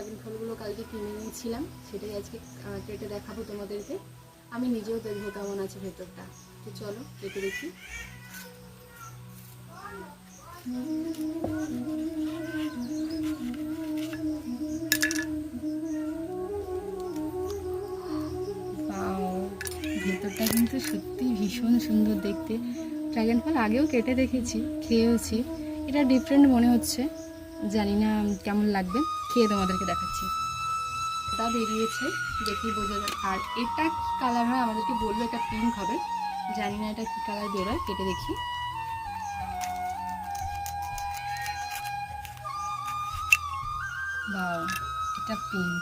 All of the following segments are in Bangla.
ড্রাগন ফলগুলো কালকে কিনে নিয়েছিলাম, সেটাই আজকে কেটে দেখাবো তোমাদেরকে। আমি নিজেও দেখবো কেমন আছে ভেতরটা। তো চলো কেটে দেখি। ভেতরটা কিন্তু সত্যি ভীষণ সুন্দর দেখতে। ড্রাগন ফল আগেও কেটে দেখেছি, খেয়েওছি, এটা ডিফারেন্ট মনে হচ্ছে, জানি না কেমন লাগবে, খেয়ে তোমাদেরকে দেখাচ্ছি। এটা বেরিয়েছে, দেখি বোঝা যায়। আর এটা কি কালার হয় আমাদেরকে বললো, এটা পিঙ্ক হবে, জানি না এটা কি কালার বেরোয়, কেটে দেখি। বাও, এটা পিঙ্ক।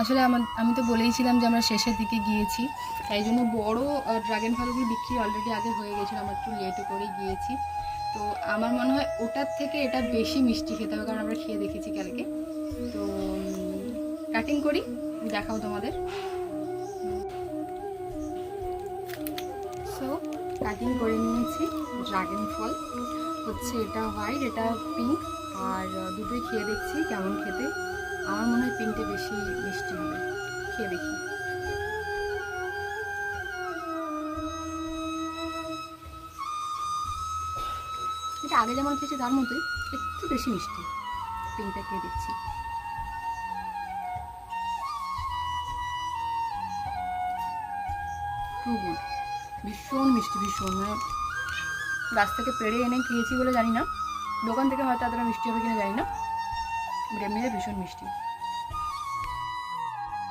আসলে আমি তো বলেইছিলাম যে আমরা শেষের দিকে গিয়েছি, তাই জন্য বড় ড্রাগন ফলগুলো বিক্রি অলরেডি আগে হয়ে গেছিলো, আমরা একটু লেটে করে গিয়েছি। তো আমার মনে হয় ওটার থেকে এটা বেশি মিষ্টি খেতে হবে, কারণ আমরা খেয়ে দেখেছি কালকে। তো কাটিং করি, দেখাও তোমাদের। সো কাটিং করে নিয়েছি। ড্রাগন ফল হচ্ছে এটা হোয়াইট, এটা পিঙ্ক, আর দুটোই খেয়ে দেখছি কেমন খেতে। আমার মনে হয় পিঙ্কটা বেশি মিষ্টি হবে, খেয়ে দেখি। এটা আগে যেমন খেয়েছি তার মতোই, একটু বেশি মিষ্টি। পিঙ্কটা খেয়ে দেখছি। টু গুড, ভীষণ মিষ্টি, ভীষণ। মানে গাছ থেকে পেড়ে এনে খেয়েছি বলে জানি না, দোকান থেকে হয়তো এতটা মিষ্টি হবে কিনা জানি না, বাট এমনিতে ভীষণ মিষ্টি।